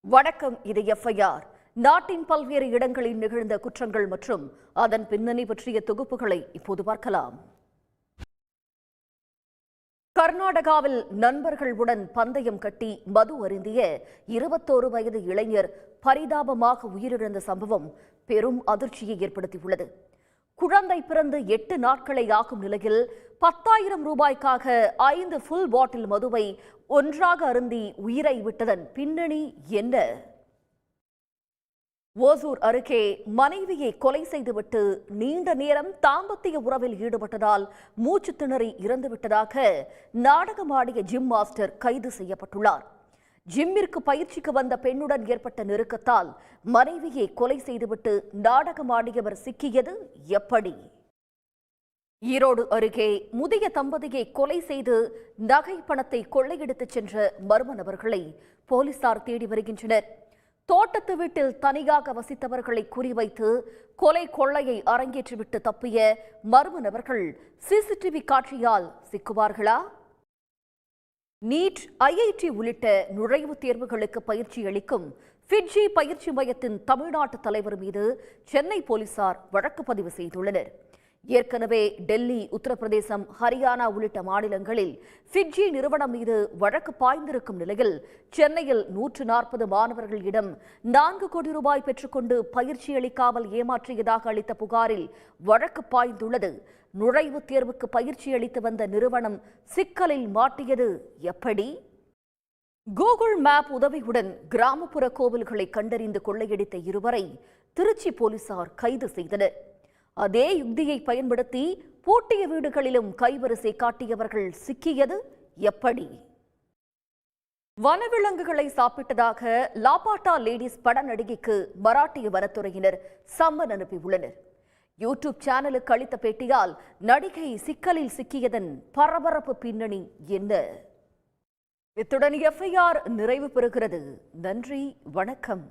வணக்கம். இது எஃப்ஐஆர். நாட்டின் பல்வேறு இடங்களில் நிகழ்ந்த குற்றங்கள் மற்றும் அதன் பின்னணி பற்றிய தொகுப்புகளை இப்போது பார்க்கலாம். கர்நாடகாவில் நண்பர்களுடன் பந்தயம் கட்டி மது அருந்திய 21 வயது இளைஞர் பரிதாபமாக உயிரிழந்த சம்பவம் பெரும் அதிர்ச்சியை ஏற்படுத்தியுள்ளது. குழந்தை பிறந்து 8 நாட்களை ஆகும் நிலையில் 10,000 ரூபாய்க்காக 5 ஃபுல் பாட்டில் மதுவை ஒன்றாக அருந்தி உயிரை விட்டதன் பின்னணி என்ன? ஓசூர் அருகே மனைவியை கொலை செய்துவிட்டு நீண்ட நேரம் தாம்பத்திய உறவில் ஈடுபட்டதால் மூச்சு திணறி இறந்துவிட்டதாக நாடகமாடிய ஜிம் மாஸ்டர் கைது செய்யப்பட்டுள்ளார். ஜிம்மிற்கு பயிற்சிக்கு வந்த பெண்ணுடன் ஏற்பட்ட நெருக்கத்தால் மனைவியை கொலை செய்துவிட்டு நாடகமாடியவர் சிக்கியது எப்படி? ஈரோடு அருகே முதிய தம்பதியை கொலை செய்து நகை பணத்தை கொள்ளையடித்துச் சென்ற மர்ம நபர்களை போலீசார் தேடி வருகின்றனர். தோட்டத்து வீட்டில் தனியாக வசித்தவர்களை குறிவைத்து கொள்ளையை அரங்கேற்றிவிட்டு தப்பிய மர்ம நபர்கள் சிசிடிவி காட்சியால் சிக்குவார்களா? நீட், ஐஐடி உள்ளிட்ட நுழைவுத் தேர்வுகளுக்கு பயிற்சி அளிக்கும் ஃபிட்ஜி பயிற்சி மையத்தின் தமிழ்நாட்டு தலைவர் மீது சென்னை போலீசார் வழக்கு பதிவு செய்துள்ளனர். ஏற்கனவே டெல்லி, உத்தரப்பிரதேசம், ஹரியானா உள்ளிட்ட மாநிலங்களில் ஃபிட்ஜி நிறுவனம் மீது வழக்கு பாய்ந்திருக்கும் நிலையில் சென்னையில் 140 மாணவர்களிடம் 4 கோடி ரூபாய் பெற்றுக்கொண்டு பயிற்சி அளிக்காமல் ஏமாற்றியதாக அளித்த புகாரில் வழக்கு பாய்ந்துள்ளது. நுழைவுத் தேர்வுக்கு பயிற்சி அளித்து வந்த நிறுவனம் சிக்கலில் மாட்டியது எப்படி? கூகுள் மேப் உதவியுடன் கிராமப்புற கோவில்களை கண்டறிந்து கொள்ளையடித்த இருவரை திருச்சி போலீசார் கைது செய்தனர். அதே யுக்தியை பயன்படுத்தி பூட்டிய வீடுகளிலும் கைவரிசை காட்டியவர்கள் சிக்கியது எப்படி? வனவிலங்குகளை சாப்பிட்டதாக லாபாட்டா லேடிஸ் பட நடிகைக்கு மராட்டிய வனத்துறையினர் சம்மன் அனுப்பியுள்ளனர். யூடியூப் சேனலுக்கு அளித்த பேட்டியால் நடிகை சிக்கலில் சிக்கியதன் பரபரப்பு பின்னணி என்ன? இத்துடன் எஃப்ஐஆர் நிறைவு பெறுகிறது. நன்றி, வணக்கம்.